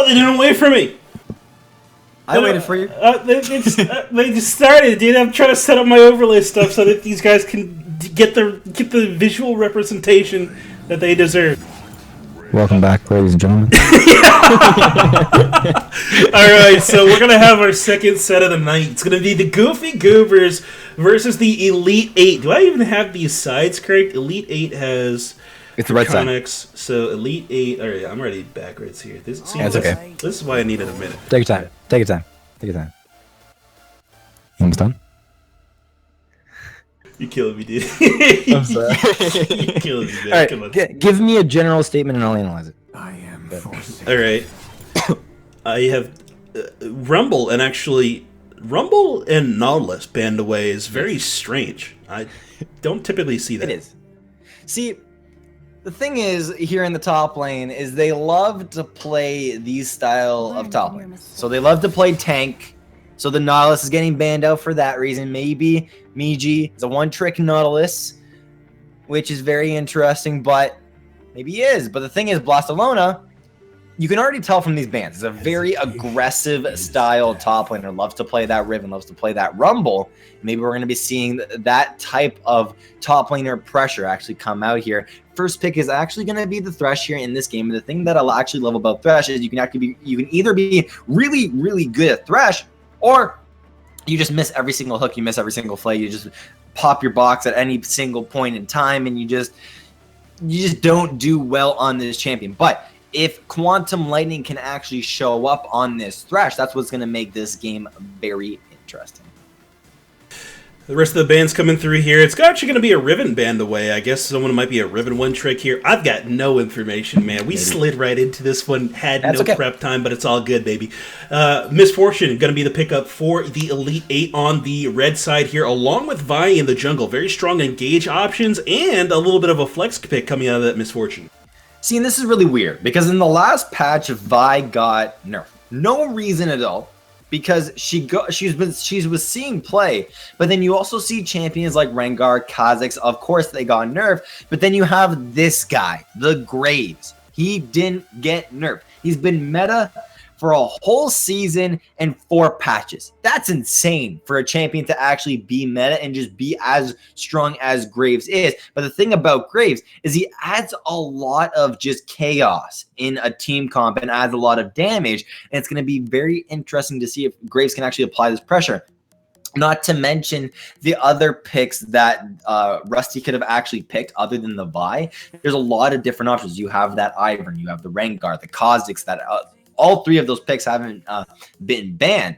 They didn't wait for me. I waited for you. They just started, dude. I'm trying to set up my overlay stuff so that these guys can get the visual representation that they deserve. Welcome back, ladies and gentlemen. Alright, so we're going to have our second set of the night. It's going to be the Goofy Goobers versus the Elite 8. Do I even have these sides correct? Elite 8 has... It's the right side. So Elite 8... Alright, I'm already backwards here. That's okay. This is why I needed a minute. Take your time. Take your time. Take your time. You almost done? You're killing me, dude. I'm sorry. You're killing me, man. All right, Come on. give me a general statement and I'll analyze it. I am forcing. Alright. I have Rumble and Nautilus banned away is very strange. I don't typically see that. It is. See, the thing is, here in the top lane, is they love to play these style of top lanes. So they love to play tank. So the Nautilus is getting banned out for that reason. Maybe Miji is a one-trick Nautilus, which is very interesting, but maybe he is. But the thing is, Blastalona, you can already tell from these bans, it's a very aggressive style top laner. Loves to play that Riven, loves to play that Rumble. Maybe we're going to be seeing that type of top laner pressure actually come out here. First pick is actually going to be the Thresh here in this game. And the thing that I'll actually love about Thresh is you can either be really, really good at Thresh, or you just miss every single hook, you miss every single play, you just pop your box at any single point in time, and you just don't do well on this champion. But if Quantum Lightning can actually show up on this Thresh, that's what's going to make this game very interesting. The rest of the bands coming through here. It's actually going to be a Riven band away. I guess someone might be a Riven one trick here. I've got no information, man. We slid right into this one. Had no prep time, but it's all good, baby. Misfortune going to be the pickup for the Elite 8 on the red side here, along with Vi in the jungle. Very strong engage options and a little bit of a flex pick coming out of that Misfortune. See, and this is really weird because in the last patch, Vi got nerfed. No reason at all. Because she was seeing play, but then you also see champions like Rengar, Kha'Zix, of course they got nerfed, but then you have this guy, the Graves. He didn't get nerfed. He's been meta for a whole season and 4 patches. That's insane for a champion to actually be meta and just be as strong as Graves is. But the thing about Graves is he adds a lot of just chaos in a team comp and adds a lot of damage. And it's going to be very interesting to see if Graves can actually apply this pressure. Not to mention the other picks that Rusty could have actually picked other than the Vi. There's a lot of different options. You have that Ivern, you have the Rengar, the Kha'Zix, that all 3 of those picks haven't been banned.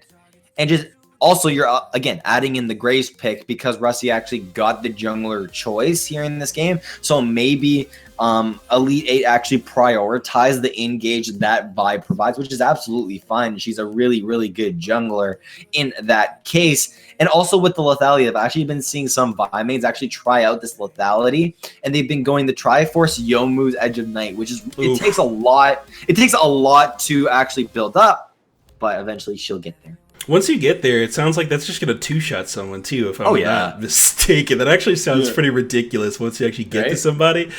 And just also you're, again, adding in the Graves pick because Rusty actually got the jungler choice here in this game. So maybe Elite 8 actually prioritize the engage that Vi provides, which is absolutely fine. She's a really, really good jungler in that case. And also with the lethality, I've actually been seeing some Vi mains actually try out this lethality, and they've been going the Triforce Youmuu's Edge of Night, which is it takes a lot. It takes a lot to actually build up, but eventually she'll get there. Once you get there, it sounds like that's just going to two-shot someone, too, if I'm not mistaken. That actually sounds pretty ridiculous once you actually get to somebody.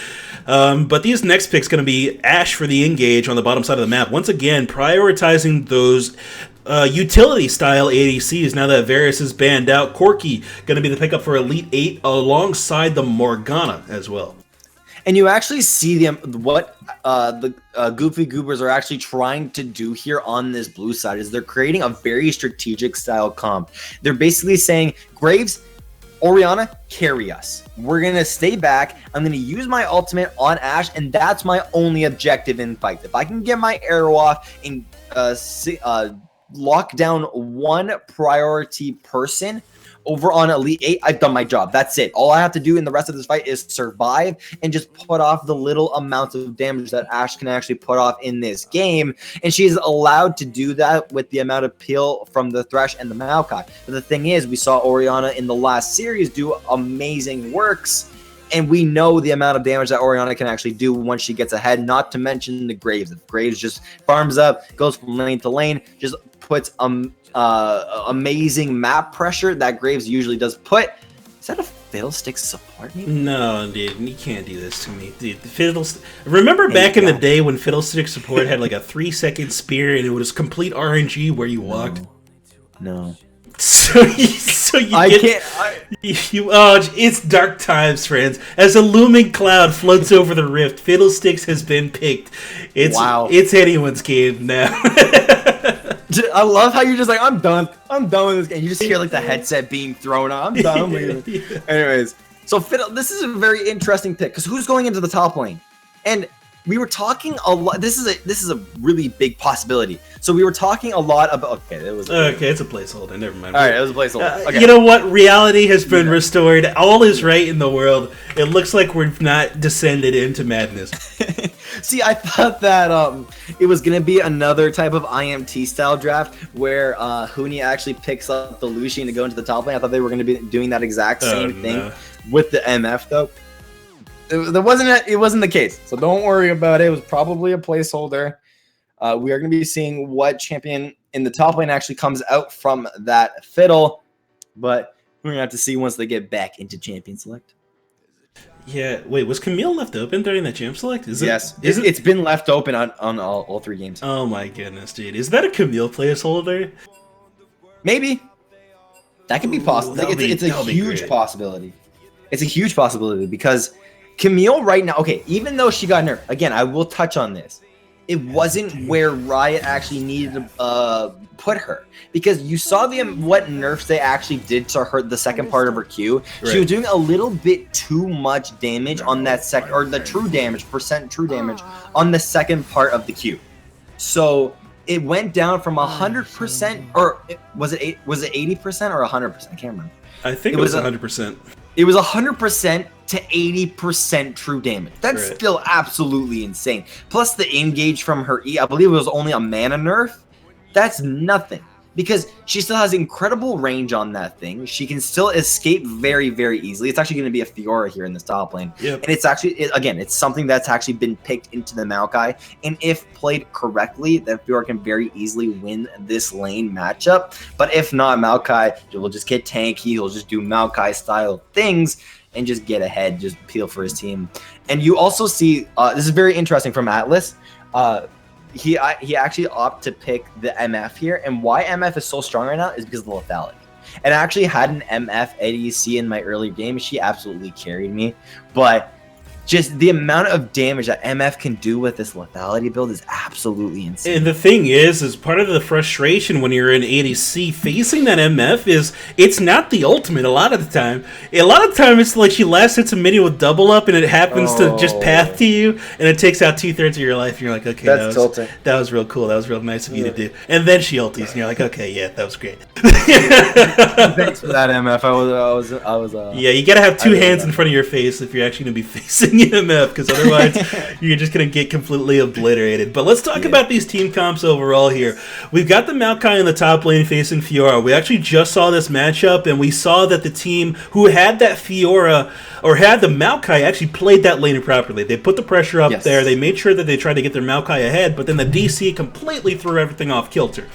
But these next picks going to be Ashe for the engage on the bottom side of the map. Once again, prioritizing those utility-style ADCs now that Varus is banned out. Corki going to be the pickup for Elite 8 alongside the Morgana as well. And you actually see what the Goofy Goobers are actually trying to do here on this blue side is they're creating a very strategic style comp. They're basically saying, Graves, Orianna, carry us. We're going to stay back. I'm going to use my ultimate on Ashe, and that's my only objective in fight. If I can get my arrow off and lock down one priority person over on Elite 8, I've done my job. That's it. All I have to do in the rest of this fight is survive and just put off the little amounts of damage that Ashe can actually put off in this game. And she's allowed to do that with the amount of peel from the Thresh and the Maokai. But the thing is, we saw Orianna in the last series do amazing works, and we know the amount of damage that Orianna can actually do once she gets ahead, not to mention the Graves. If Graves just farms up, goes from lane to lane, just puts amazing map pressure that Graves usually does put. Is that a Fiddlesticks support me? No, dude, you can't do this to me. Dude, remember back in the day when Fiddlestick support had like a 3-second spear and it was complete RNG where you walked? No. So it's dark times, friends. As a looming cloud floats over the rift, Fiddlesticks has been picked. It's anyone's game now. I love how you're just like, I'm done with this game. You just hear like the headset being thrown on. I'm done. Yeah. Anyways, so this is a very interesting pick because who's going into the top lane? And we were talking a lot. This is a really big possibility. So we were talking a lot about. Okay, it's a placeholder. Never mind. All right, it was a placeholder. Okay. You know what? Reality has been restored. All is right in the world. It looks like we've not descended into madness. See, I thought that it was gonna be another type of IMT style draft where Huni actually picks up the Lucian to go into the top lane. I thought they were gonna be doing that exact same thing with the MF though. It wasn't the case, so don't worry about it. It was probably a placeholder. We are going to be seeing what champion in the top lane actually comes out from that fiddle, but we're going to have to see once they get back into champion select. Yeah, wait, was Camille left open during that champ select? Yes, it's been left open on all 3 games. Oh my goodness, dude. Is that a Camille placeholder? Maybe. That could be possible. It's a huge possibility. It's a huge possibility because Camille right now, okay, even though she got nerfed, again, I will touch on this. It wasn't where Riot actually needed to put her because you saw what nerfs they actually did to her the second part of her Q. Right. She was doing a little bit too much damage on that the true damage on the second part of the Q. So it went down from 100% or was it 80% or 100%? I can't remember. I think it was 100%. It was 100% to 80% true damage. That's still absolutely insane. Plus the engage from her E, I believe it was only a mana nerf. That's nothing because she still has incredible range on that thing. She can still escape very, very easily. It's actually going to be a Fiora here in this top lane. Yep. And it's actually, it's something that's actually been picked into the Maokai. And if played correctly, that Fiora can very easily win this lane matchup. But if not, Maokai will just get tanky. He'll just do Maokai style things and just get ahead, just peel for his team. And you also see, this is very interesting from Atlas. He actually opted to pick the MF here, and why MF is so strong right now is because of the lethality. And I actually had an MF ADC in my early game. She absolutely carried me, but just the amount of damage that MF can do with this lethality build is absolutely insane. And the thing is part of the frustration when you're in ADC facing that MF is it's not the ultimate a lot of the time. A lot of the time it's like she last hits a minion with double up and it happens to just path to you and it takes out 2/3 of your life and you're like, okay, that was real cool. That was real nice of you to do. And then she ulties and you're like, okay, yeah, that was great. Thanks for that, MF. I was yeah, you gotta have 2 hands in front of your face if you're actually gonna be facing MF, because otherwise you're just going to get completely obliterated. But let's talk about these team comps overall here. We've got the Maokai in the top lane facing Fiora. We actually just saw this matchup, and we saw that the team who had that Fiora, or had the Maokai, actually played that lane properly. They put the pressure up there. They made sure that they tried to get their Maokai ahead, but then the DC completely threw everything off kilter.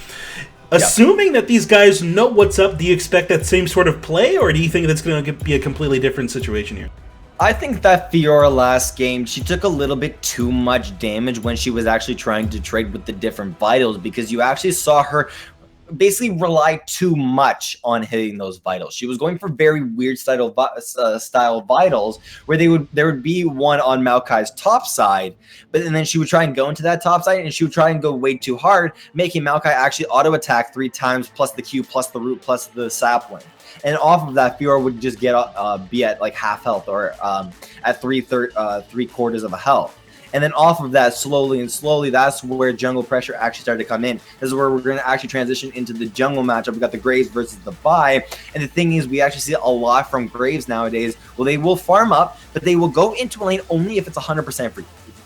Assuming that these guys know what's up, do you expect that same sort of play, or do you think that's going to be a completely different situation here? I think that Fiora last game, she took a little bit too much damage when she was actually trying to trade with the different vitals, because you actually saw her basically rely too much on hitting those vitals. She was going for very weird style vitals where there would be one on Maokai's top side, but then she would try and go into that top side and she would try and go way too hard, making Maokai actually auto attack 3 times plus the Q plus the root plus the sapling. And off of that, Fiora would just get be at like half health or at 3/4 of a health. And then off of that, slowly, that's where jungle pressure actually started to come in. This is where we're going to actually transition into the jungle matchup. We got the Graves versus the Vi. And the thing is, we actually see a lot from Graves nowadays. Well, they will farm up, but they will go into a lane only if it's 100% free.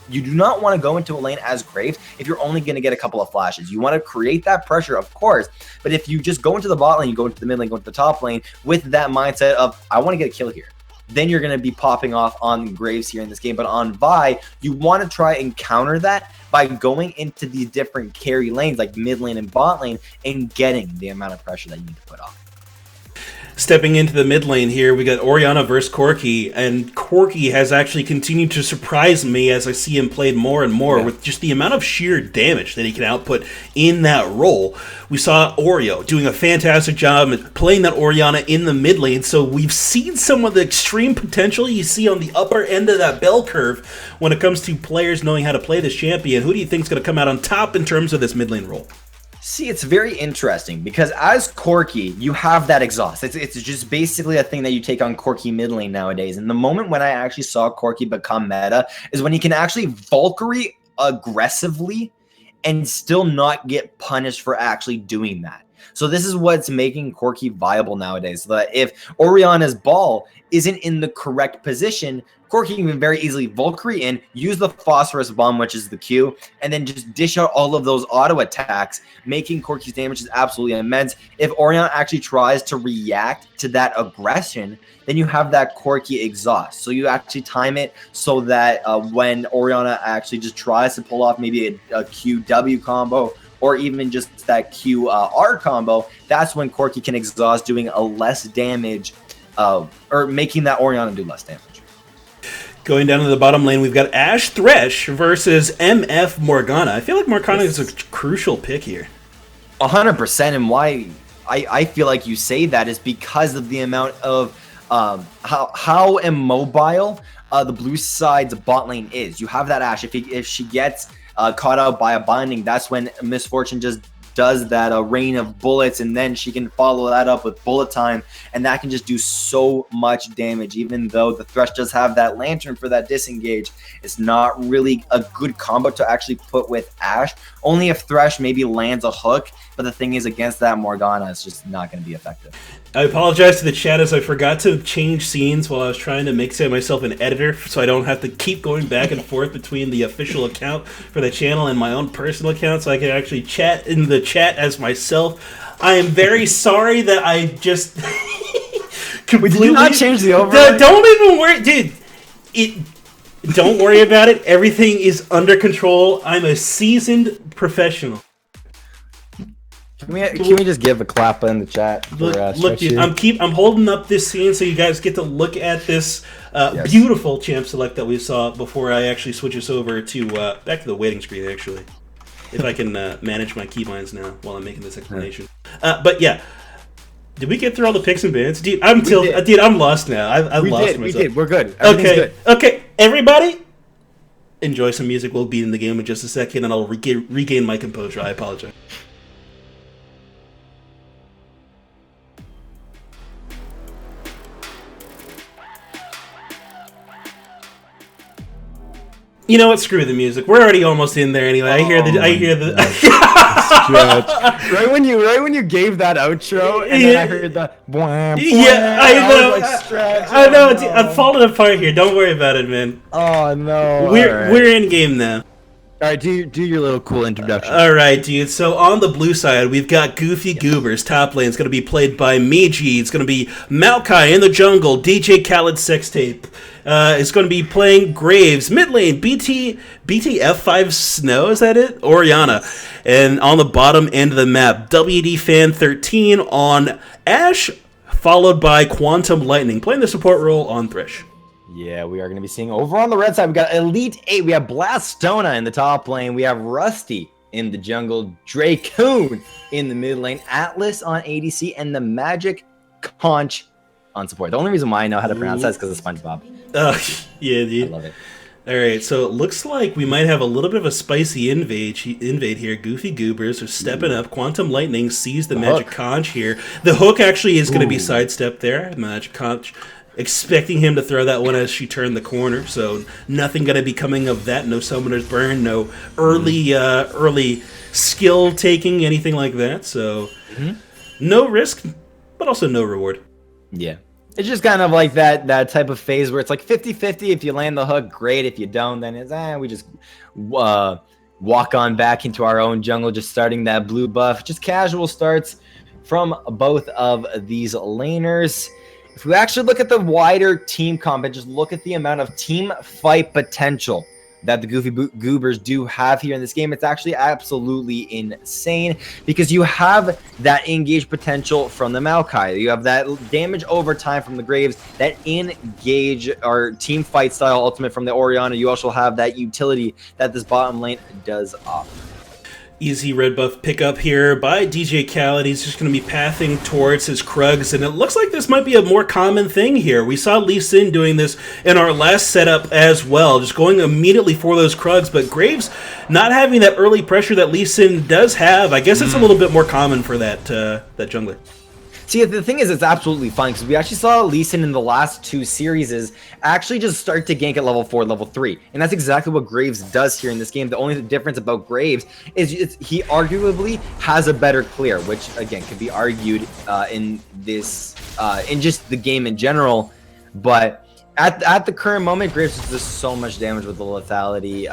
You do not want to go into a lane as Graves if you're only going to get a couple of flashes. You want to create that pressure, of course, but if you just go into the bot lane, you go into the mid lane, go into the top lane with that mindset of, I want to get a kill here, then you're going to be popping off on Graves here in this game. But on Vi, you want to try and counter that by going into these different carry lanes like mid lane and bot lane and getting the amount of pressure that you need to put on. Stepping into the mid lane here, we got Orianna versus Corki, and Corki has actually continued to surprise me as I see him played more and more with just the amount of sheer damage that he can output in that role. We saw Oreo doing a fantastic job at playing that Orianna in the mid lane, so we've seen some of the extreme potential you see on the upper end of that bell curve when it comes to players knowing how to play this champion. Who do you think is going to come out on top in terms of this mid lane role? See, it's very interesting because as Corki, you have that exhaust. It's just basically a thing that you take on Corki mid lane nowadays. And the moment when I actually saw Corki become meta is when he can actually Valkyrie aggressively and still not get punished for actually doing that. So this is what's making Corki viable nowadays. So that if Orianna's ball isn't in the correct position, Corki can very easily Valkyrie in, use the Phosphorus Bomb, which is the Q, and then just dish out all of those auto attacks, making Corki's damage is absolutely immense. If Orianna actually tries to react to that aggression, then you have that Corki exhaust. So you actually time it so that when Orianna actually just tries to pull off maybe a QW combo, or even just that QR combo, that's when Corki can exhaust, doing a less damage, or making that Orianna do less damage. Going down to the bottom lane, we've got Ashe Thresh versus MF Morgana. I feel like Morgana is a crucial pick here. 100%, and why I feel like you say that is because of the amount of how immobile the blue side's bot lane is. You have that Ashe. If she gets caught out by a binding, that's when Misfortune just does that rain of bullets, and then she can follow that up with bullet time, and that can just do so much damage. Even though the Thresh does have that lantern for that disengage, it's not really a good combo to actually put with Ashe. Only if Thresh maybe lands a hook, but the thing is, against that Morgana, it's just not going to be effective. I apologize to the chat as I forgot to change scenes while I was trying to make myself an editor so I don't have to keep going back and forth between the official account for the channel and my own personal account, so I can actually chat in the chat as myself. I am very sorry that I just completely... Did you not change the overlay? Don't even worry, dude. Don't worry about it. Everything is under control. I'm a seasoned professional. Can we just give a clap in the chat? Look, dude, I'm holding up this scene so you guys get to look at this beautiful champ select that we saw before I actually switch us over to back to the waiting screen. Actually, if I can manage my keybinds now while I'm making this explanation. But yeah, did we get through all the picks and bans, dude? I'm lost now. I lost myself. We did. We're good. Okay, everybody. Enjoy some music. We'll be in the game in just a second, and I'll regain my composure. I apologize. You know what? Screw the music. We're already almost in there anyway. I hear the. Right when you gave that outro, and then I heard the. I know. I'm falling apart here. Don't worry about it, man. Oh no. We're in game now. All right, do your little cool introduction. All right, dude. So on the blue side, we've got Goofy Goobers. Top lane is going to be played by Miji. It's going to be Maokai in the jungle. DJ Khaled Sextape. It's going to be playing Graves. Mid lane, BTF5 Snow. Is that it? Orianna. And on the bottom end of the map, WD Fan 13 on Ashe, followed by Quantum Lightning, playing the support role on Thresh. Yeah, we are going to be seeing over on the red side. We got Elite 8. We have Blastona in the top lane. We have Rusty in the jungle. Dracoon in the mid lane. Atlas on ADC. And the Magic Conch on support. The only reason why I know how to pronounce that is because of SpongeBob. Yeah, dude. I love it. All right, so it looks like we might have a little bit of a spicy invade here. Goofy Goobers are stepping up. Quantum Lightning sees the Magic Conch here. The hook actually is going to be sidestepped there. Magic Conch expecting him to throw that one as she turned the corner, so nothing going to be coming of that. No Summoner's Burn, no early skill taking, anything like that. So no risk, but also no reward. Yeah. It's just kind of like that type of phase where it's like 50-50. If you land the hook, great. If you don't, then it's we just walk on back into our own jungle, just starting that blue buff. Just casual starts from both of these laners. If we actually look at the wider team comp and just look at the amount of team fight potential that the Goobers do have here in this game. It's actually absolutely insane because you have that engage potential from the Maokai. You have that damage over time from the Graves, that engage or team fight style ultimate from the Orianna. You also have that utility that this bottom lane does offer. Easy red buff pickup here by DJ Khaled. He's just going to be pathing towards his Krugs, and it looks like this might be a more common thing here. We saw Lee Sin doing this in our last setup as well, just going immediately for those Krugs, but Graves not having that early pressure that Lee Sin does have. I guess it's a little bit more common for that jungler. See, the thing is, it's absolutely fine because we actually saw Lee Sin in the last 2 series actually just start to gank at level 4, level 3. And that's exactly what Graves does here in this game. The only difference about Graves is he arguably has a better clear, which, again, could be argued in just the game in general. But at the current moment, Graves does so much damage with the lethality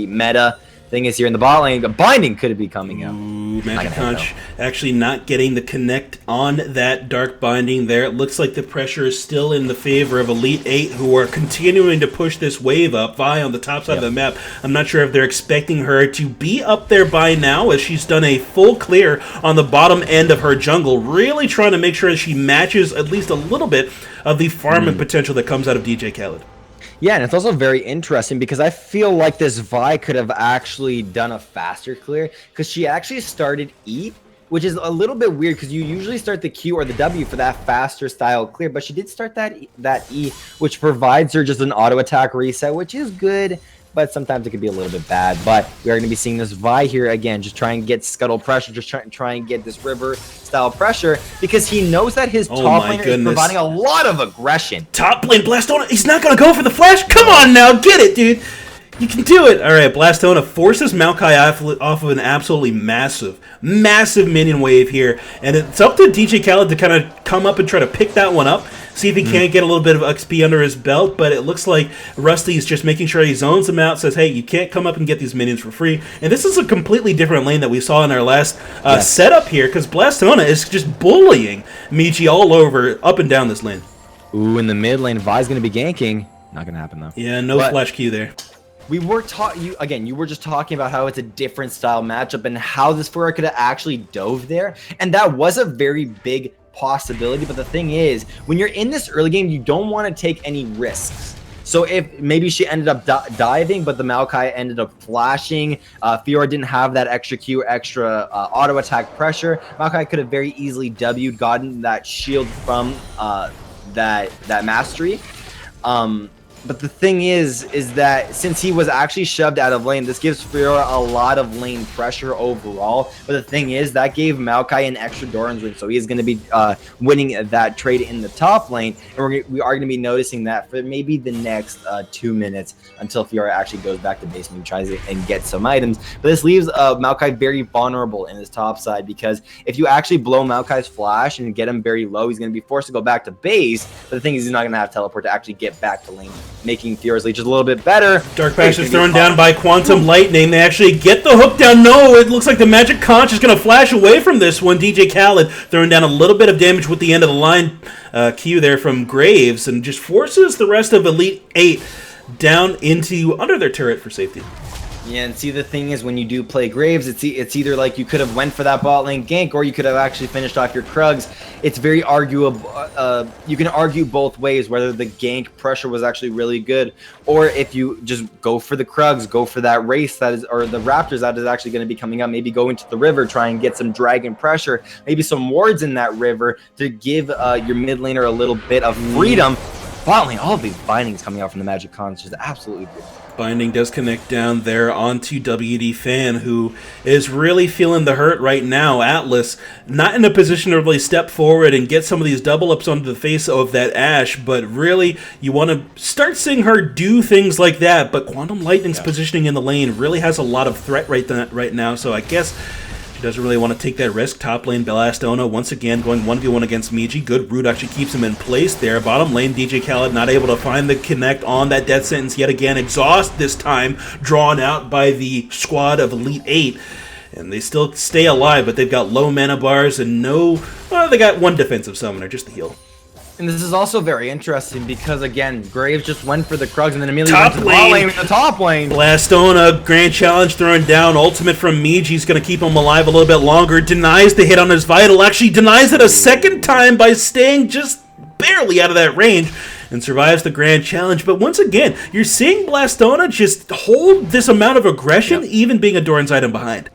meta. Thing is, here in the bot lane, the binding could be coming out. Ooh, Magic Conch actually not getting the connect on that dark binding there. It looks like the pressure is still in the favor of Elite 8, who are continuing to push this wave up. Vi on the top side of the map. I'm not sure if they're expecting her to be up there by now, as she's done a full clear on the bottom end of her jungle, really trying to make sure that she matches at least a little bit of the farming potential that comes out of DJ Khaled. Yeah, and it's also very interesting because I feel like this Vi could have actually done a faster clear because she actually started E, which is a little bit weird because you usually start the Q or the W for that faster style clear, but she did start that E, which provides her just an auto attack reset, which is good, but sometimes it can be a little bit bad. But we are going to be seeing this Vi here again, just try and get scuttle pressure, just try and get this river style pressure because he knows that his top laner is providing a lot of aggression. Top lane Blastona, he's not going to go for the flash? Come on now, get it, dude. You can do it. All right, Blastona forces Maokai off of an absolutely massive minion wave here, and it's up to DJ Khaled to kind of come up and try to pick that one up, see if he can't get a little bit of XP under his belt, but it looks like Rusty's just making sure he zones him out, says, hey, you can't come up and get these minions for free, and this is a completely different lane that we saw in our last setup here, because Blastona is just bullying Michi all over, up and down this lane. Ooh, in the mid lane, Vi's going to be ganking. Not going to happen, though. Yeah, no flash Q there. We were you were just talking about how it's a different style matchup and how this Fiora could have actually dove there, and that was a very big possibility. But the thing is, when you're in this early game, you don't want to take any risks. So if maybe she ended up diving, but the Maokai ended up flashing, Fiora didn't have that extra Q, extra auto attack pressure. Maokai could have very easily W'd, gotten that shield from that mastery. But the thing is that since he was actually shoved out of lane, this gives Fiora a lot of lane pressure overall. But the thing is, that gave Maokai an extra Doran's ring, so he's going to be winning that trade in the top lane. And we are going to be noticing that for maybe the next 2 minutes until Fiora actually goes back to base and tries and get some items. But this leaves Maokai very vulnerable in his top side, because if you actually blow Maokai's flash and get him very low, he's going to be forced to go back to base. But the thing is, he's not going to have teleport to actually get back to lane, making Fiora's lead just a little bit better. Dark Patch is thrown down by Quantum Lightning. They actually get the hook down. No, it looks like the Magic Conch is going to flash away from this one. DJ Khaled throwing down a little bit of damage with the end of the line Q there from Graves, and just forces the rest of Elite 8 down into under their turret for safety. Yeah, and see, the thing is, when you do play Graves, it's either like you could have went for that bot lane gank, or you could have actually finished off your Krugs. It's very arguable. You can argue both ways, whether the gank pressure was actually really good, or if you just go for the Krugs, go for that race that is, or the Raptors that is actually going to be coming up. Maybe go into the river, try and get some dragon pressure, maybe some wards in that river to give your mid laner a little bit of freedom. Bot lane, all of these bindings coming out from the Magic Cons is absolutely beautiful. Binding does connect down there onto WD Fan, who is really feeling the hurt right now. Atlas not in a position to really step forward and get some of these double ups onto the face of that Ashe, but really you want to start seeing her do things like that. But Quantum Lightning's positioning in the lane really has a lot of threat right now, so I guess she doesn't really want to take that risk. Top lane, Blastona once again going 1v1 against Miji. Good root actually keeps him in place there. Bottom lane, DJ Khaled not able to find the connect on that death sentence yet again. Exhaust this time, drawn out by the squad of Elite 8. And they still stay alive, but they've got low mana bars and no... Well, they got one defensive summoner, just the heal. And this is also very interesting because, again, Graves just went for the Krugs and then immediately went to the bot lane in the top lane. Blastona, Grand Challenge thrown down. Ultimate from Miji's going to keep him alive a little bit longer. Denies the hit on his Vital. Actually denies it a second time by staying just barely out of that range. And survives the Grand Challenge. But once again, you're seeing Blastona just hold this amount of aggression, even being a Doran's item behind.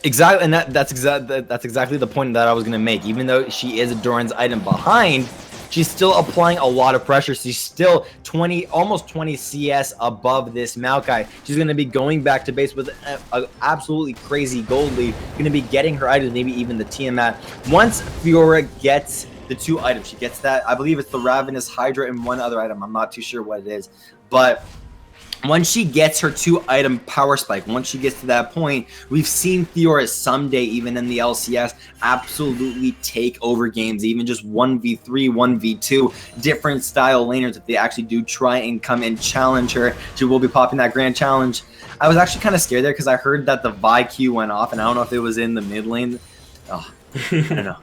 Exactly, and that's exactly the point that I was going to make. Even though she is a Doran's item behind, she's still applying a lot of pressure. She's still almost 20 CS above this Maokai. She's going to be going back to base with an absolutely crazy gold lead. Going to be getting her items, maybe even the Tiamat. Once Fiora gets the 2 items, she gets that. I believe it's the Ravenous Hydra and one other item. I'm not too sure what it is, but once she gets her 2-item power spike, once she gets to that point, we've seen Fiora someday, even in the LCS, absolutely take over games, even just 1v3, 1v2, different style laners. If they actually do try and come and challenge her, she will be popping that Grand Challenge. I was actually kind of scared there because I heard that the Vi Q went off, and I don't know if it was in the mid lane. Oh, I don't know.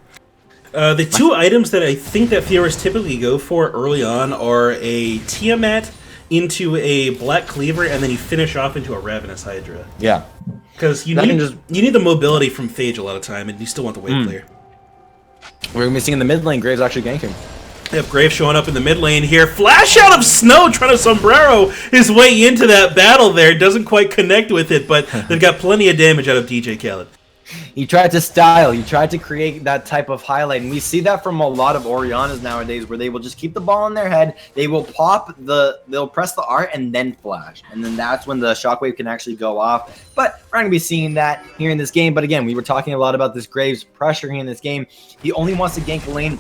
The 2 items that I think that Fioras typically go for early on are a Tiamat into a Black Cleaver, and then you finish off into a Ravenous Hydra. Yeah. Because you need the mobility from Phage a lot of time, and you still want the wave clear. We're going to be seeing in the mid lane, Graves actually ganking. Yep, Graves showing up in the mid lane here. Flash out of Snow, trying to sombrero his way into that battle there. Doesn't quite connect with it, but they've got plenty of damage out of DJ Khaled. He tried to style, he tried to create that type of highlight, and we see that from a lot of Oriannas nowadays, where they will just keep the ball in their head, they'll press the R and then flash, and then that's when the shockwave can actually go off. But we're not going to be seeing that here in this game. But again, we were talking a lot about this Graves pressure here in this game. He only wants to gank the lane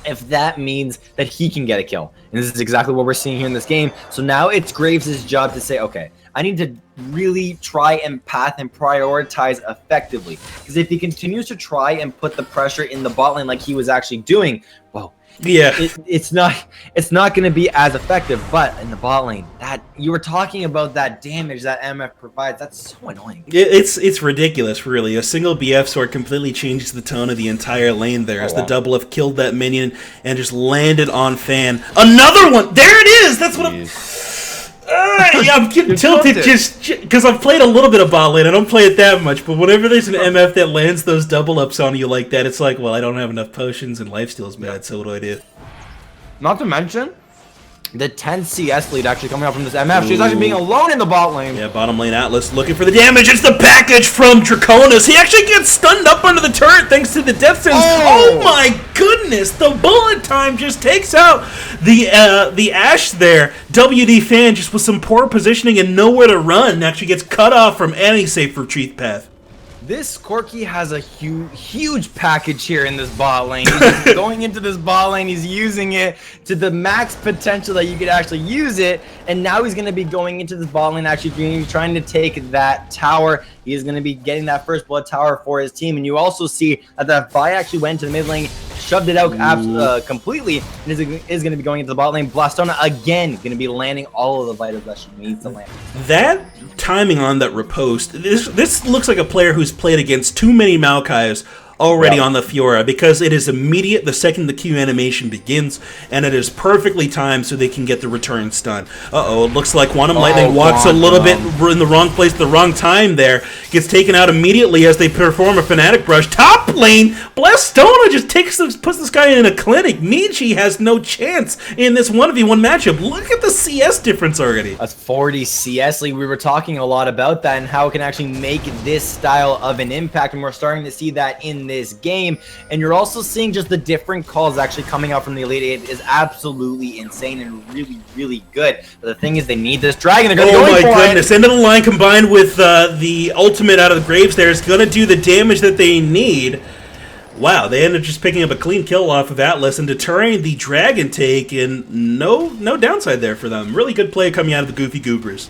if that means that he can get a kill, and this is exactly what we're seeing here in this game. So now it's Graves' job to say, okay, I need to really try and path and prioritize effectively, because if he continues to try and put the pressure in the bot lane like he was actually doing, well, yeah, it's not going to be as effective. But in the bot lane, that you were talking about, that damage that MF provides, that's so annoying. It's ridiculous, really. A single BF sword completely changes the tone of the entire lane there, as the double F killed that minion and just landed on Fan. Another one! There it is! That's what I'm getting tilted just because I've played a little bit of bot lane. I don't play it that much, but whenever there's an MF that lands those double ups on you like that, it's like, well, I don't have enough potions and lifesteal's bad, so what do I do? Not to mention the 10 CS lead actually coming out from this MF. She's actually being alone in the bot lane. Yeah, bottom lane Atlas looking for the damage. It's the package from Draconis. He actually gets stunned up under the turret thanks to the death sentence. Oh my goodness! The bullet time just takes out the Ashe there. WD Fan just with some poor positioning and nowhere to run actually gets cut off from any safe retreat path. This Corki has a huge package here in this bot lane. He's just going into this bot lane. He's using it to the max potential that you could actually use it. And now he's going to be going into this bot lane, actually trying to take that tower. He is going to be getting that first blood tower for his team. And you also see that Vi actually went to the mid lane, shoved it out completely, and is going to be going into the bot lane. Blastona again going to be landing all of the vitals that she needs to land. That timing on that riposte, this looks like a player who's played against too many Maokais already on the Fiora, because it is immediate the second the Q animation begins, and it is perfectly timed so they can get the return stun. Uh-oh, it looks like Quantum Lightning walks a little bit in the wrong place at the wrong time there. Gets taken out immediately as they perform a Fnatic Brush. Top lane, Blastona just puts this guy in a clinic. Miji has no chance in this 1v1 matchup. Look at the CS difference already. That's 40 CS lead. We were talking a lot about that and how it can actually make this style of an impact, and we're starting to see that in this game. And you're also seeing just the different calls actually coming out from the Elite Eight is absolutely insane and really, really good. But the thing is, they need this dragon. They're going to go for it. Oh my goodness. End of the line combined with the ultimate out of the Graves there is going to do the damage that they need. Wow, they ended up just picking up a clean kill off of Atlas and deterring the dragon take, and no downside there for them. Really good play coming out of the goofy Goobers.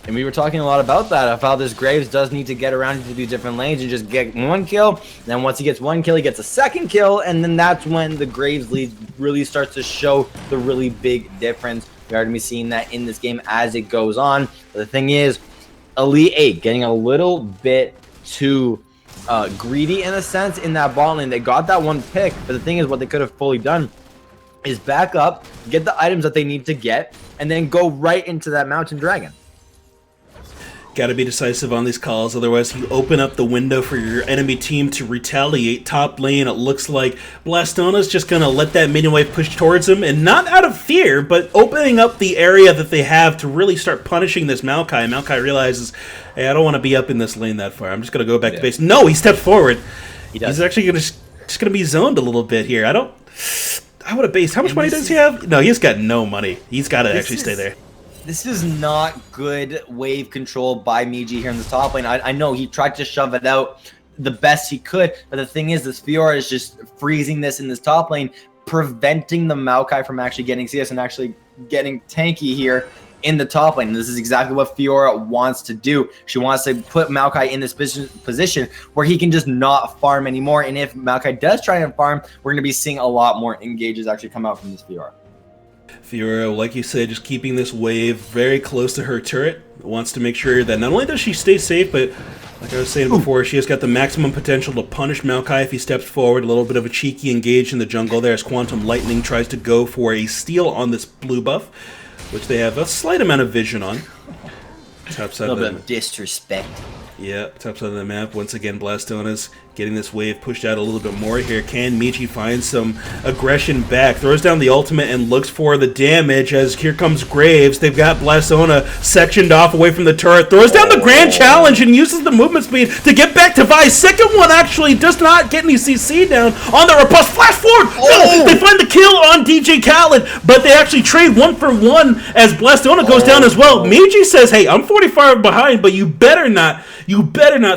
And we were talking a lot about that, of how this Graves does need to get around into these different lanes and just get one kill. Then once he gets one kill, he gets a second kill, and then that's when the Graves lead really starts to show the really big difference. We are going to be seeing that in this game as it goes on. But the thing is, Elite 8 getting a little bit too greedy in a sense in that ball lane. They got that one pick, but the thing is, what they could have fully done is back up, get the items that they need to get, and then go right into that Mountain Dragon. Got to be decisive on these calls, otherwise you open up the window for your enemy team to retaliate. Top lane, it looks like Blastona's just going to let that minion wave push towards him, and not out of fear, but opening up the area that they have to really start punishing this Maokai. Maokai realizes, hey, I don't want to be up in this lane that far. I'm just going to go back to base. No, he steps forward. He's actually just going to be zoned a little bit here. I would have based. How much money does he have? No, he's got no money. He's got to actually stay there. This is not good wave control by Miji here in the top lane. I know he tried to shove it out the best he could, but the thing is, this Fiora is just freezing this in this top lane, preventing the Maokai from actually getting CS and actually getting tanky here in the top lane. And this is exactly what Fiora wants to do. She wants to put Maokai in this position where he can just not farm anymore. And if Maokai does try and farm, we're going to be seeing a lot more engages actually come out from this Fiora. Fiora, like you said, just keeping this wave very close to her turret. Wants to make sure that not only does she stay safe, but like I was saying before, she has got the maximum potential to punish Maokai if he steps forward. A little bit of a cheeky engage in the jungle there as Quantum Lightning tries to go for a steal on this blue buff, which they have a slight amount of vision on. Top side a little bit of disrespect. Yeah, top side of the map. Once again, Blastona's getting this wave pushed out a little bit more here. Can Michi find some aggression back? Throws down the ultimate and looks for the damage as here comes Graves. They've got Blastona sectioned off away from the turret. Throws down the Grand Challenge and uses the movement speed to get back to Vi. Second one actually does not get any CC down on the riposte. Flash forward! No! They find the kill on DJ Khaled, but they actually trade 1 for 1 as Blastona goes down as well. Michi says, hey, I'm 45 behind, but you better not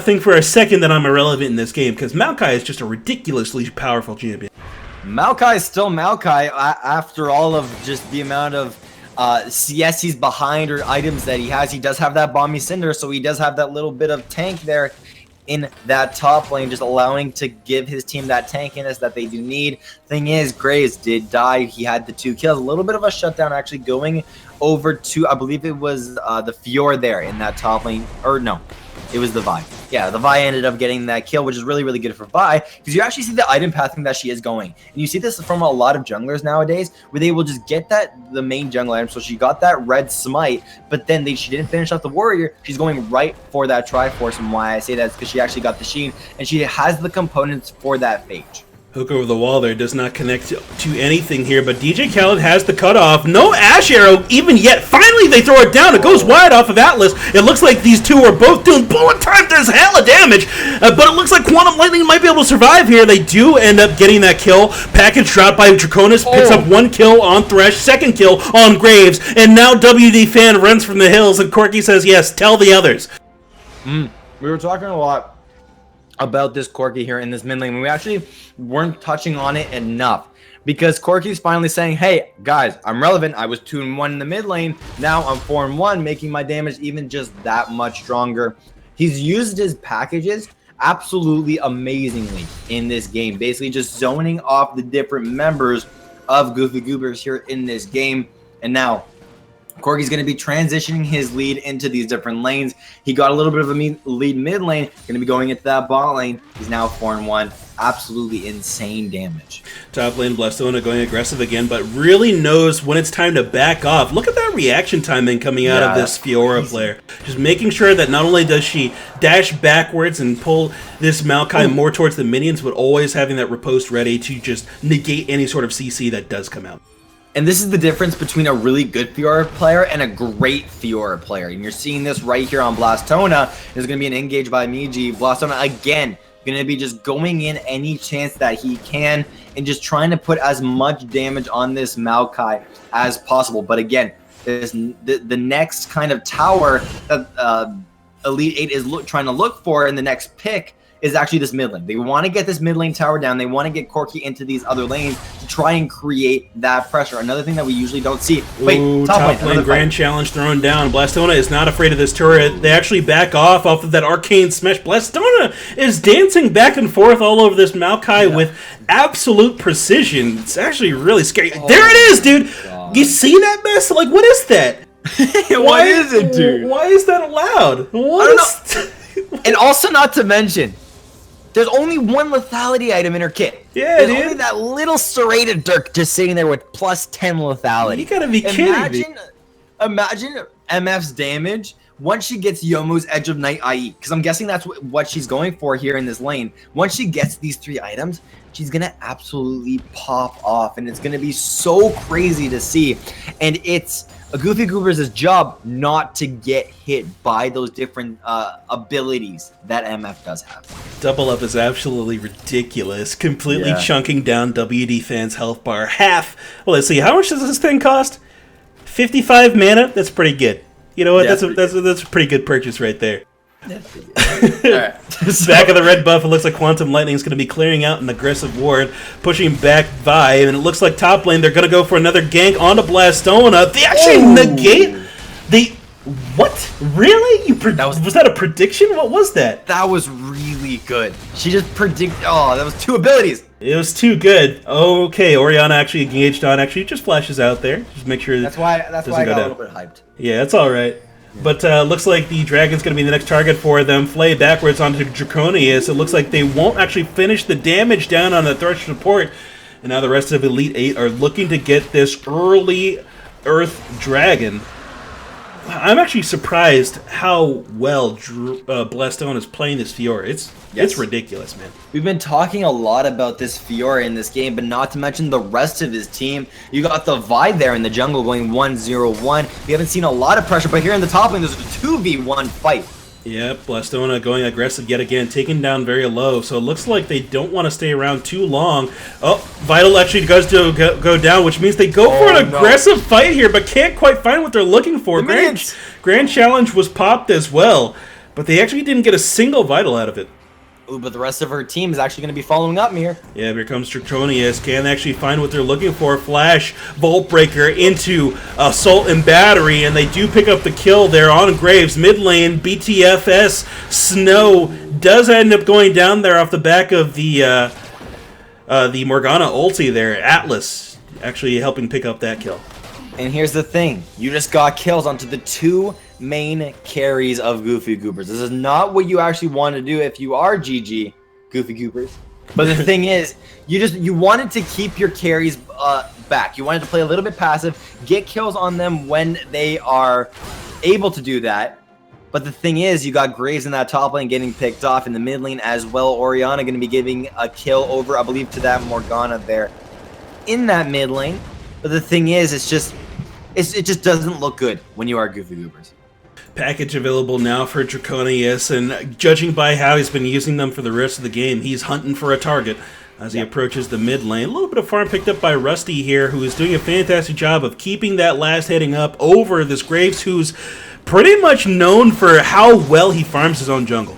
think for a second that I'm irrelevant in this game, because Maokai is just a ridiculously powerful champion. Maokai is still Maokai after all of just the amount of CS he's behind or items that he has. He does have that Bomby Cinder, so he does have that little bit of tank there in that top lane, just allowing to give his team that tankiness that they do need. Thing is, Graves did die. He had the 2 kills. A little bit of a shutdown actually going over to, I believe it was the Fiora there in that top lane. Or no, it was the Vi. Yeah, the Vi ended up getting that kill, which is really, really good for Vi, because you actually see the item pathing that she is going. And you see this from a lot of junglers nowadays, where they will just get the main jungle item. So she got that red smite, but then she didn't finish off the warrior. She's going right for that Triforce, and why I say that is because she actually got the Sheen, and she has the components for that Phage. Hook over the wall there does not connect to anything here, but DJ Khaled has the cutoff. No Ash Arrow even yet. Finally, they throw it down. It goes wide off of Atlas. It looks like these two are both doing bullet time. There's hella damage, but it looks like Quantum Lightning might be able to survive here. They do end up getting that kill. Package shot by Draconis picks up 1 kill on Thresh, 2nd kill on Graves, and now WD Fan runs from the hills, and Corky says, yes, tell the others. We were talking a lot about this Corky here in this mid lane. We actually weren't touching on it enough, because Corky's finally saying, hey guys, I'm relevant. I was 2-1 in the mid lane, now I'm 4-1, making my damage even just that much stronger. He's used his packages absolutely amazingly in this game, basically just zoning off the different members of Goofy Goobers here in this game. And now Corky's going to be transitioning his lead into these different lanes. He got a little bit of a lead mid lane, going to be going into that bot lane. He's now 4-1. Absolutely insane damage. Top lane, Blastona going aggressive again, but really knows when it's time to back off. Look at that reaction timing coming out of this Fiora player. Just making sure that not only does she dash backwards and pull this Maokai more towards the minions, but always having that riposte ready to just negate any sort of CC that does come out. And this is the difference between a really good Fiora player and a great Fiora player. And you're seeing this right here on Blastona. There's going to be an engage by Miji. Blastona, again, going to be just going in any chance that he can and just trying to put as much damage on this Maokai as possible. But again, the next kind of tower that Elite 8 is trying to look for in the next pick is actually this mid lane. They want to get this mid lane tower down. They want to get Corky into these other lanes to try and create that pressure. Another thing that we usually don't see. Wait, top lane Grand Challenge thrown down. Blastona is not afraid of this turret. They actually back off of that arcane smash. Blastona is dancing back and forth all over this Maokai with absolute precision. It's actually really scary. There it is, dude. God. You see that mess? Like, what is that? What is it, dude? Why is that allowed? And also, not to mention, There's only one lethality item in her kit. Yeah, There's dude. only that little serrated Dirk just sitting there with plus 10 lethality. You gotta be kidding me. Imagine MF's damage once she gets Youmuu's Edge of Night IE, because I'm guessing that's what she's going for here in this lane. Once she gets these 3 items, she's gonna absolutely pop off, and it's gonna be so crazy to see. And it's a Goofy Goobers' job not to get hit by those different abilities that MF does have. Double up is absolutely ridiculous. Completely chunking down WD Fan's health bar. Half. Well, let's see. How much does this thing cost? 55 mana? That's pretty good. You know what? That's a pretty good purchase right there. Alright. Back of the red buff, it looks like Quantum Lightning is going to be clearing out an aggressive ward, pushing back Vi, and it looks like top lane, they're going to go for another gank onto Blastona. They actually negate the... What? Really? Was that a prediction? What was that? That was really good. She just predicted... Oh, that was 2 abilities. It was too good. Okay, Orianna actually engaged on. Actually, just flashes out there. Just make sure that's why I got a little bit hyped. Yeah, that's all right. But looks like the Dragon's going to be the next target for them. Flay backwards onto Draconius. It looks like they won't actually finish the damage down on the Thrush support. And now the rest of Elite 8 are looking to get this early Earth Dragon. I'm actually surprised how well Blastone is playing this Fiora. It's ridiculous, man. We've been talking a lot about this Fiora in this game, but not to mention the rest of his team. You got the Vi there in the jungle going 1-0-1. We haven't seen a lot of pressure, but here in the top lane, there's a 2v1 fight. Yep, Blastona going aggressive yet again, taken down very low. So it looks like they don't want to stay around too long. Oh, Vital actually goes to go down, which means they go for an aggressive fight here, but can't quite find what they're looking for. Grand Challenge was popped as well, but they actually didn't get a single Vital out of it. Ooh, but the rest of her team is actually going to be following up here. Yeah, here comes Draconius. Can actually find what they're looking for. Flash, Volt Breaker into Assault and Battery, and they do pick up the kill there on Graves. Mid lane, BTFS, Snow does end up going down there off the back of the Morgana ulti there. Atlas actually helping pick up that kill. And here's the thing. You just got kills onto the 2 main carries of Goofy Goobers. This is not what you actually want to do if you are GG Goofy Goobers. But the thing is, you wanted to keep your carries back. You wanted to play a little bit passive, get kills on them when they are able to do that. But the thing is, you got Graves in that top lane getting picked off in the mid lane as well. Orianna going to be giving a kill over, I believe, to that Morgana there in that mid lane. But the thing is, it just doesn't look good when you are Goofy Goobers. Package available now for Draconius, and judging by how he's been using them for the rest of the game, he's hunting for a target as he approaches the mid lane. A little bit of farm picked up by Rusty here, who is doing a fantastic job of keeping that last heading up over this Graves, who's pretty much known for how well he farms his own jungle.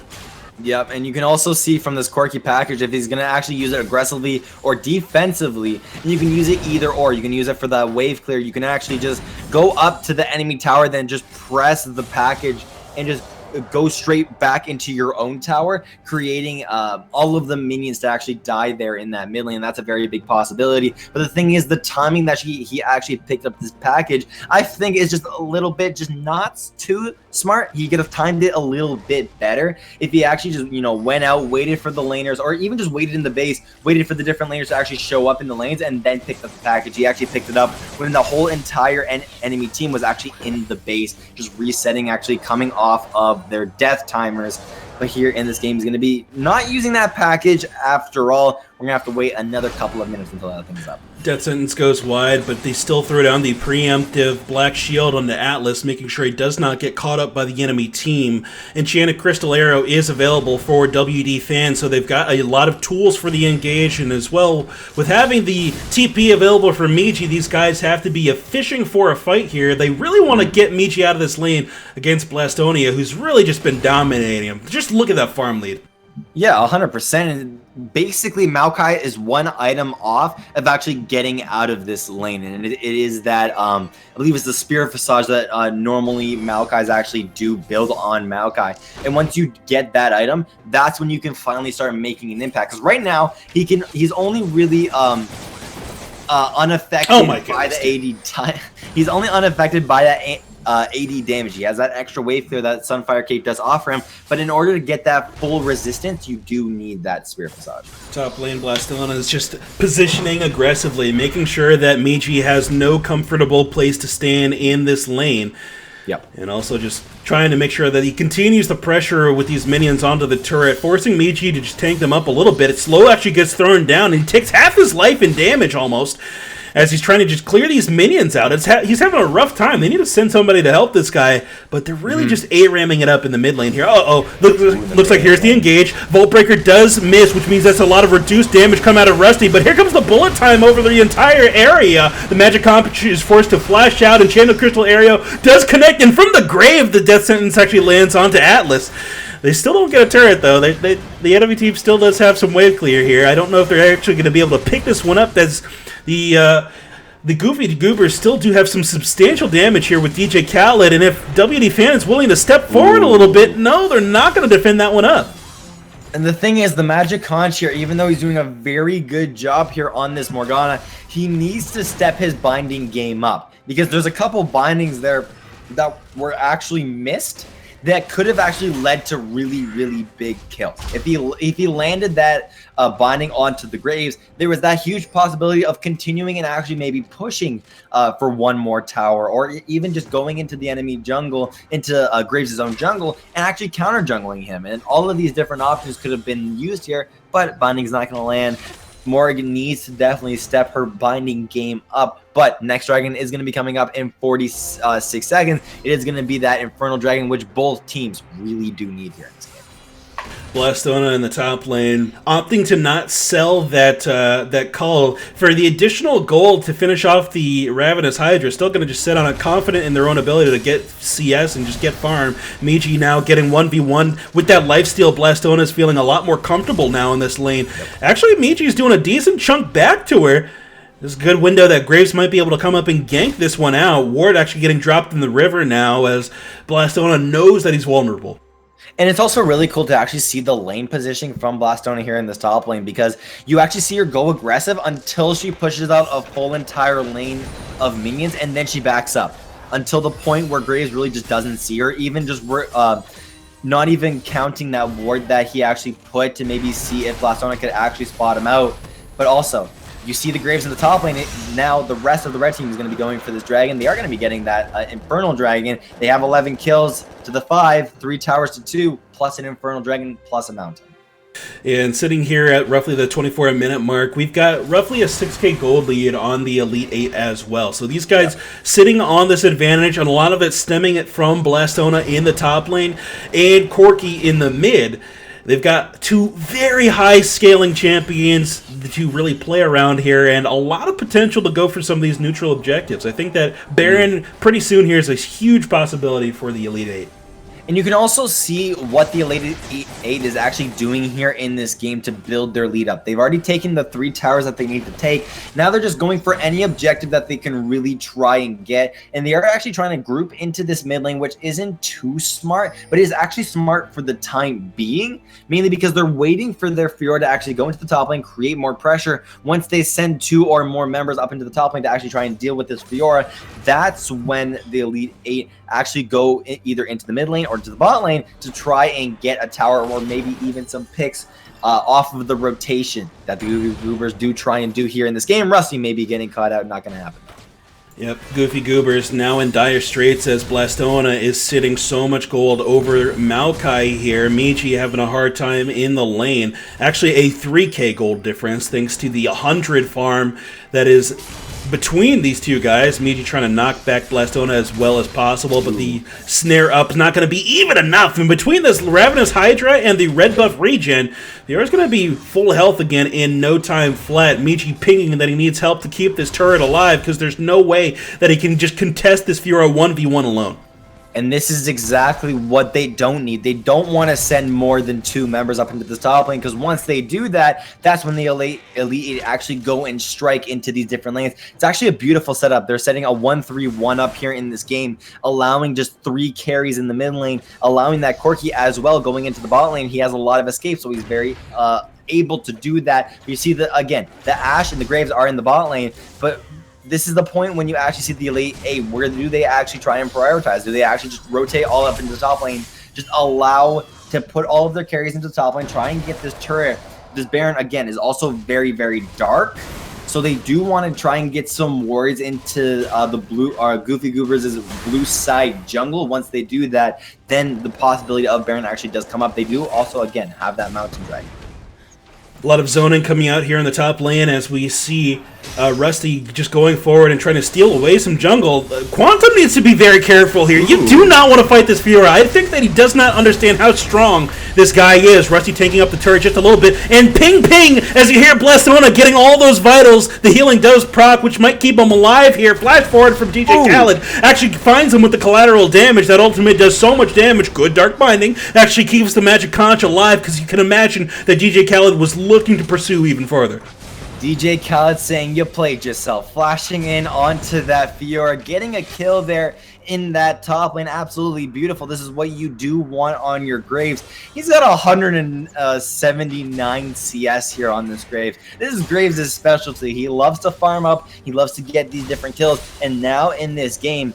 Yep, and you can also see from this quirky package if he's going to actually use it aggressively or defensively. And you can use it either or. You can use it for the wave clear. You can actually just go up to the enemy tower, then just press the package and just go straight back into your own tower, creating all of the minions to actually die there in that mid lane. That's a very big possibility. But the thing is, the timing that he actually picked up this package, I think is just a little bit just not too smart. He could have timed it a little bit better if he actually just, went out, waited for the laners, or even just waited in the base, waited for the different laners to actually show up in the lanes, and then picked up the package. He actually picked it up when the whole entire enemy team was actually in the base, just resetting, actually coming off of their death timers. But here in this game, he's going to be not using that package after all. We're going to have to wait another couple of minutes until that thing's up. Death Sentence goes wide, but they still throw down the preemptive Black Shield on the Atlas, making sure he does not get caught up by the enemy team. Enchanted Crystal Arrow is available for WD fans, so they've got a lot of tools for the engage, and as well, with having the TP available for Miji, these guys have to be fishing for a fight here. They really want to get Miji out of this lane against Blastonia, who's really just been dominating him. Just look at that farm lead. Yeah, 100%. And basically, Maokai is one item off of actually getting out of this lane. And it is that, I believe it's the Spirit Visage that normally Maokai's actually do build on Maokai. And once you get that item, that's when you can finally start making an impact. Because right now, he's only really unaffected by the AD time. He's only unaffected by that AD damage. He has that extra wave clear that Sunfire Cape does offer him, but in order to get that full resistance, you do need that Spirit Visage. Top lane Blastonna is just positioning aggressively, making sure that Miji has no comfortable place to stand in this lane. Yep. And also just trying to make sure that he continues the pressure with these minions onto the turret, forcing Miji to just tank them up a little bit. Slow actually gets thrown down, and he takes half his life in damage almost, as he's trying to just clear these minions out. He's having a rough time. They need to send somebody to help this guy, but they're really just A-ramming it up in the mid lane here. Looks like here's the engage. Volt Breaker does miss, which means that's a lot of reduced damage come out of Rusty, but here comes the bullet time over the entire area. The Magic Comp is forced to flash out, and Channel Crystal Aerial does connect, and from the grave, the death sentence actually lands onto Atlas. They still don't get a turret, though. The enemy team still does have some wave clear here. I don't know if they're actually going to be able to pick this one up. That's the Goofy Goobers still do have some substantial damage here with DJ Khaled, and if WD Fan is willing to step forward a little bit, no, they're not going to defend that one up. And the thing is, the Magic Conch here, even though he's doing a very good job here on this Morgana, he needs to step his binding game up, because there's a couple bindings there that were actually missed that could have actually led to really, really big kills. If he landed that binding onto the Graves, there was that huge possibility of continuing and actually maybe pushing for one more tower, or even just going into the enemy jungle, into Graves' own jungle, and actually counter jungling him. And all of these different options could have been used here, but binding's not going to land. Morgan needs to definitely step her binding game up, but next dragon is going to be coming up in 46 seconds. It is going to be that Infernal Dragon, which both teams really do need here in this game. Blastonna in the top lane, opting to not sell that call for the additional gold to finish off the Ravenous Hydra. Still going to just sit on it, confident in their own ability to get CS and just get farm. Miji now getting 1v1 with that lifesteal. Blastonna is feeling a lot more comfortable now in this lane. Actually, Miji's doing a decent chunk back to her. This is a good window that Graves might be able to come up and gank this one out. Ward actually getting dropped in the river now as Blastonna knows that he's vulnerable. And it's also really cool to actually see the lane positioning from Blastonna here in this top lane, because you actually see her go aggressive until she pushes out a full entire lane of minions, and then she backs up until the point where Graves really just doesn't see her, even just not even counting that ward that he actually put to maybe see if Blastonna could actually spot him out. But also, you see the Graves in the top lane. Now the rest of the red team is going to be going for this dragon. They are going to be getting that Infernal Dragon. They have 11 kills to the 5, 3 towers to 2, plus an Infernal Dragon, plus a mountain. And sitting here at roughly the 24-minute mark, we've got roughly a 6k gold lead on the Elite 8 as well. So these guys sitting on this advantage, and a lot of it stemming it from Blastonna in the top lane and Corki in the mid. They've got two very high scaling champions to really play around here, and a lot of potential to go for some of these neutral objectives. I think that Baron pretty soon here is a huge possibility for the Elite 8. And you can also see what the Elite 8 is actually doing here in this game to build their lead up. They've already taken the 3 towers that they need to take. Now they're just going for any objective that they can really try and get. And they are actually trying to group into this mid lane, which isn't too smart, but is actually smart for the time being, mainly because they're waiting for their Fiora to actually go into the top lane, create more pressure. Once they send 2 or more members up into the top lane to actually try and deal with this Fiora, that's when the Elite 8 actually go either into the mid lane or to the bot lane to try and get a tower, or maybe even some picks off of the rotation that the Goobers do try and do here in this game. Rusty may be getting caught out, not going to happen. Yep, Goofy Goobers now in dire straits as Blastonna is sitting so much gold over Maokai here. Miji having a hard time in the lane. Actually a 3k gold difference thanks to the 100 farm that is between these two guys. Miji trying to knock back Blastonna as well as possible, but the snare up is not going to be even enough. And between this Ravenous Hydra and the red buff regen, the Aura's going to be full health again in no time flat. Miji pinging that he needs help to keep this turret alive, because there's no way that he can just contest this Fiora 1v1 alone. And this is exactly what they don't need. They don't want to send more than 2 members up into the top lane, because once they do that, that's when the Elite 8 actually go and strike into these different lanes. It's actually a beautiful setup. They're setting a 1-3-1 up here in this game, allowing just 3 carries in the mid lane, allowing that Corki as well going into the bot lane. He has a lot of escape, so he's very able to do that. You see, again, the Ashe and the Graves are in the bot lane, but this is the point when you actually see the Elite 8. Where do they actually try and prioritize? Do they actually just rotate all up into the top lane, just allow to put all of their carries into the top lane, try and get this turret? This Baron, again, is also very, very dark. So they do want to try and get some wards into the blue, Goofy Goobers' blue side jungle. Once they do that, then the possibility of Baron actually does come up. They do also, again, have that Mountain Dragon. A lot of zoning coming out here in the top lane as we see Rusty just going forward and trying to steal away some jungle. Quantum needs to be very careful here. Ooh. You do not want to fight this Fiora. I think that he does not understand how strong this guy is. Rusty taking up the turret just a little bit, and ping ping as you hear Blastona getting all those vitals. The healing does proc, which might keep him alive here. Flash forward from DJ Khaled. Actually finds him with the collateral damage. That ultimate does so much damage. Good Dark Binding. Actually keeps the Magic Conch alive, because you can imagine that DJ Khaled was looking to pursue even further. DJ Khaled saying you played yourself, flashing in onto that Fiora, getting a kill there in that top lane. Absolutely beautiful. This is what you do want on your Graves. He's got 179 CS here on this Graves. This is Graves' specialty. He loves to farm up. He loves to get these different kills. And now in this game,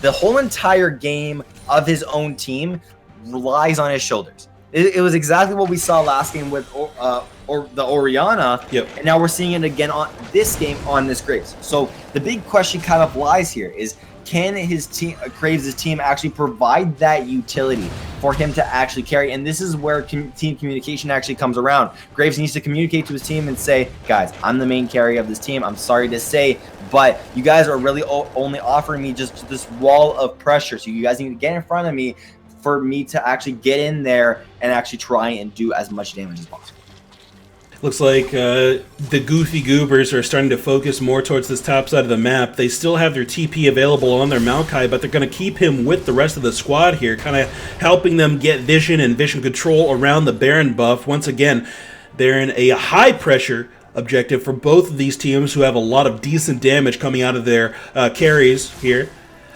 the whole entire game of his own team relies on his shoulders. It was exactly what we saw last game with the Orianna, and now we're seeing it again on this game on this Graves. So the big question kind of lies here is, can his team, Graves' team, actually provide that utility for him to actually carry? And this is where team communication actually comes around. Graves needs to communicate to his team and say, guys, I'm the main carry of this team. I'm sorry to say, but you guys are really only offering me just this wall of pressure. So you guys need to get in front of me for me to actually get in there and actually try and do as much damage as possible. Looks like the Goofy Goobers are starting to focus more towards this top side of the map. They still have their TP available on their Maokai, but they're going to keep him with the rest of the squad here, kind of helping them get vision and vision control around the Baron buff. Once again, they're in a high-pressure objective for both of these teams, who have a lot of decent damage coming out of their carries here.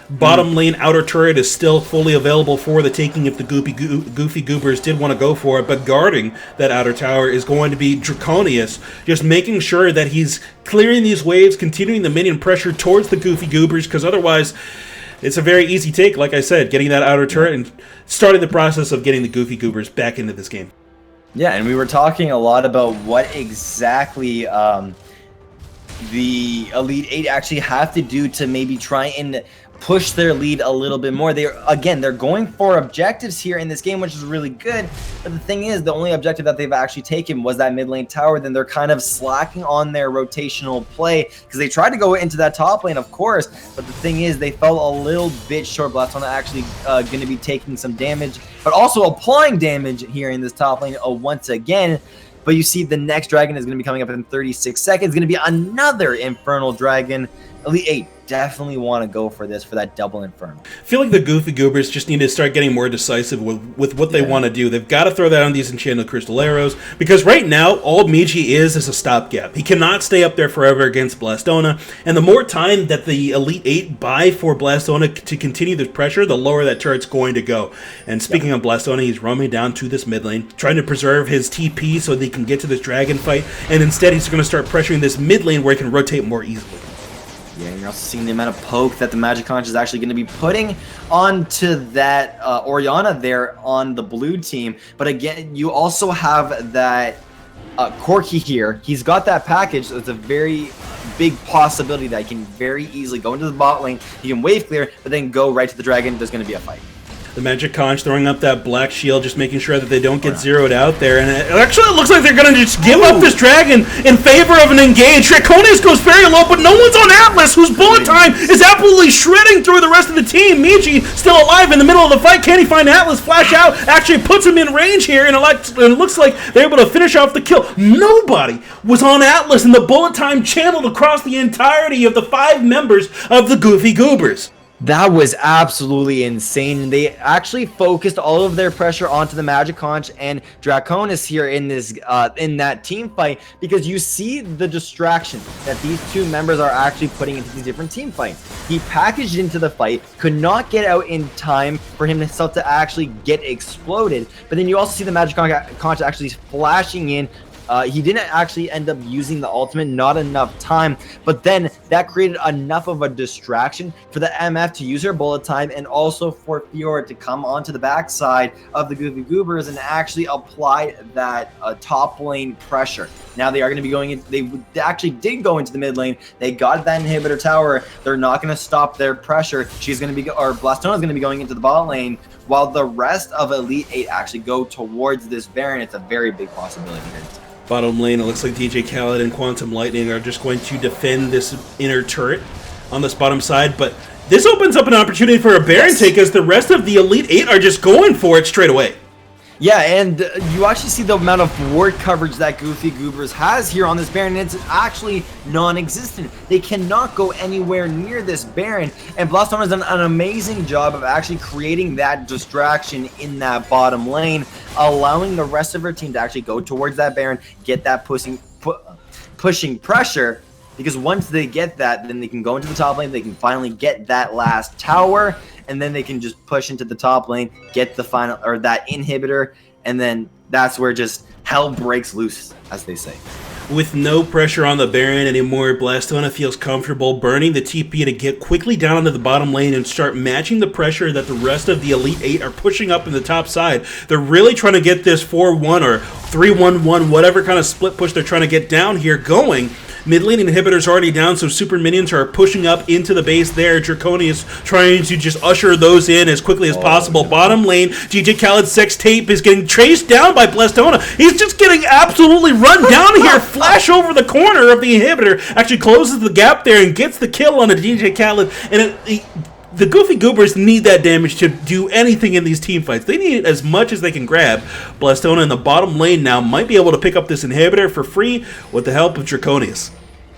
Bottom lane outer turret is still fully available for the taking if the Goofy Goobers did want to go for it, but guarding that outer tower is going to be Draconius, just making sure that he's clearing these waves, continuing the minion pressure towards the Goofy Goobers, because otherwise it's a very easy take, like I said, getting that outer turret and starting the process of getting the Goofy Goobers back into this game. Yeah, and we were talking a lot about what exactly the Elite 8 actually have to do to maybe try and push their lead a little bit more. They're going for objectives here in this game, which is really good. But the thing is, the only objective that they've actually taken was that mid lane tower. Then they're kind of slacking on their rotational play, because they tried to go into that top lane, of course. But the thing is, they fell a little bit short. Blastona actually going to be taking some damage, but also applying damage here in this top lane once again. But you see the next dragon is going to be coming up in 36 seconds. It's going to be another Infernal Dragon. Elite 8 definitely want to go for this, for that double Infernal. I feel like the Goofy Goobers just need to start getting more decisive with what they want to do. They've got to throw that on these Enchanted Crystal Arrows, because right now, all Miji is a stopgap. He cannot stay up there forever against Blastona, and the more time that the Elite 8 buy for Blastona to continue this pressure, the lower that turret's going to go. And speaking of Blastona, he's roaming down to this mid lane, trying to preserve his TP so that he can get to this dragon fight, and instead he's going to start pressuring this mid lane where he can rotate more easily. Yeah, and you're also seeing the amount of poke that the Magic Conch is actually going to be putting onto that Orianna there on the blue team. But again, you also have that Corki here. He's got that package, so it's a very big possibility that he can very easily go into the bot lane. He can wave clear, but then go right to the dragon. There's going to be a fight. The Magic Conch throwing up that black shield, just making sure that they don't get zeroed out there. And it looks like they're going to just give up this dragon in favor of an engage. Draconius goes very low, but no one's on Atlas, whose bullet time is absolutely shredding through the rest of the team. Miji still alive in the middle of the fight. Can he find Atlas? Flash out actually puts him in range here, and it looks like they're able to finish off the kill. Nobody was on Atlas, and the bullet time channeled across the entirety of the 5 members of the Goofy Goobers. That was absolutely insane. They actually focused all of their pressure onto the Magic Conch and Draconis here in this in that team fight, because you see the distraction that these 2 members are actually putting into these different team fights. He packaged into the fight, could not get out in time for himself to actually get exploded, but then you also see the Magic Conch actually flashing in, He didn't actually end up using the ultimate, not enough time, but then that created enough of a distraction for the MF to use her bullet time and also for Fiora to come onto the backside of the Goofy Goobers and actually apply that top lane pressure. Now they are going to be going in, they actually did go into the mid lane. They got that inhibitor tower. They're not going to stop their pressure. She's going to be, or Blastona's going to be going into the bot lane while the rest of Elite 8 actually go towards this Baron. It's a very big possibility here. Bottom lane, it looks like DJ Khaled and Quantum Lightning are just going to defend this inner turret on this bottom side, but this opens up an opportunity for a Baron take as the rest of the Elite 8 are just going for it straight away. Yeah, and you actually see the amount of ward coverage that Goofy Goobers has here on this Baron, and it's actually non-existent. They cannot go anywhere near this Baron, and Blastone has done an amazing job of actually creating that distraction in that bottom lane, allowing the rest of her team to actually go towards that Baron, get that pushing pressure, because once they get that, then they can go into the top lane, they can finally get that last tower, and then they can just push into the top lane, get the final, or that inhibitor, and then that's where just hell breaks loose, as they say. With no pressure on the Baron anymore, Blastona feels comfortable burning the TP to get quickly down into the bottom lane and start matching the pressure that the rest of the Elite 8 are pushing up in the top side. They're really trying to get this 4-1 or 3-1-1, whatever kind of split push they're trying to get down here going. Mid lane inhibitor's already down, so super minions are pushing up into the base there. Draconius trying to just usher those in as quickly as possible. Bottom lane, DJ Khaled's sex tape is getting chased down by Blastona. He's just getting absolutely run down here. Flash over the corner of the inhibitor, actually closes the gap there and gets the kill on a DJ Khaled. And the Goofy Goobers need that damage to do anything in these team fights. They need it as much as they can grab. Blastona in the bottom lane now might be able to pick up this inhibitor for free with the help of Draconius.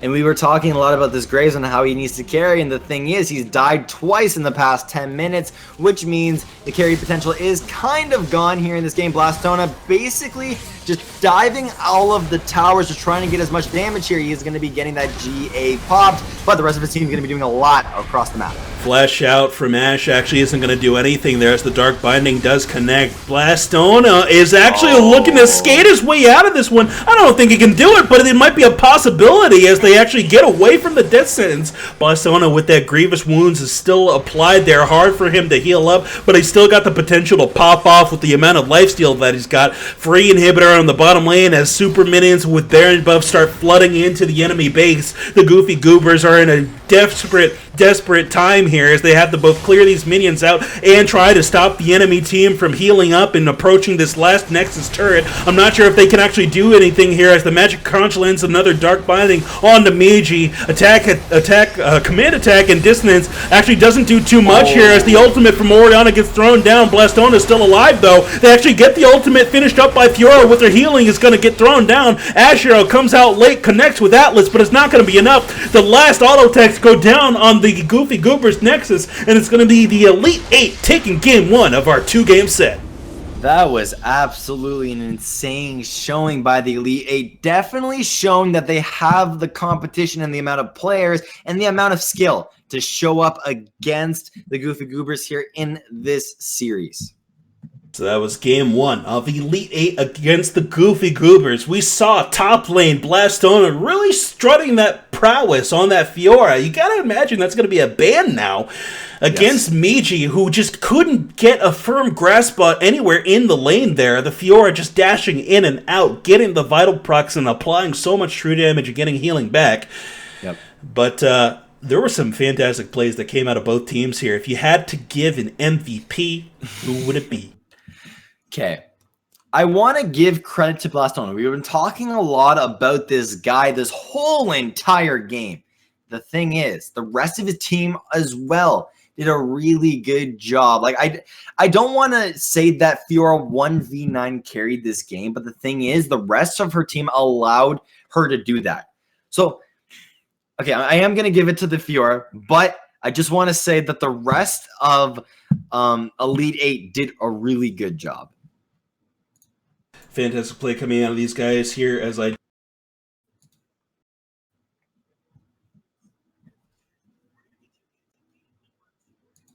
And we were talking a lot about this Graves and how he needs to carry, and the thing is, he's died twice in the past 10 minutes, which means the carry potential is kind of gone here in this game. Blastona basically just diving all of the towers, just trying to get as much damage here. He is going to be getting that GA popped, but the rest of his team is going to be doing a lot across the map. Flash out from Ashe actually isn't going to do anything there as the Dark Binding does connect. Blastona is actually looking to skate his way out of this one. I don't think he can do it, but it might be a possibility as they actually get away from the death sentence. Blastona with that grievous wounds is still applied there. Hard for him to heal up, but he's still got the potential to pop off with the amount of lifesteal that he's got. Free inhibitor on the bottom lane as super minions with Baron buffs start flooding into the enemy base. The Goofy Goobers are in a desperate time here as they have to both clear these minions out and try to stop the enemy team from healing up and approaching this last Nexus turret. I'm not sure if they can actually do anything here as the Magic Conch lands another Dark Binding onto Meiji. Command attack and dissonance actually doesn't do too much here as the ultimate from Orianna gets thrown down. Blastona is still alive though. They actually get the ultimate finished up by Fiora with her healing is going to get thrown down. Ashero comes out late, connects with Atlas, but it's not going to be enough. The last auto attacks go down on the Goofy Goobers Nexus, and it's going to be the Elite 8 taking game 1 of our 2-game set. That was absolutely an insane showing by the Elite 8. Definitely shown that they have the competition and the amount of players and the amount of skill to show up against the Goofy Goobers here in this series. So that was game 1 of Elite 8 against the Goofy Goobers. We saw top lane Blastona really strutting that prowess on that Fiora. You gotta imagine that's gonna be a ban now against Meiji, who just couldn't get a firm grasp on anywhere in the lane there. The Fiora just dashing in and out, getting the vital procs and applying so much true damage and getting healing back. Yep. But there were some fantastic plays that came out of both teams here. If you had to give an MVP, who would it be? Okay, I want to give credit to Blastona. We've been talking a lot about this guy this whole entire game. The thing is, the rest of his team as well did a really good job. Like, I don't want to say that Fiora 1v9 carried this game, but the thing is, the rest of her team allowed her to do that. So, okay, I am going to give it to the Fiora, but I just want to say that the rest of Elite 8 did a really good job. Fantastic play coming out of these guys here as I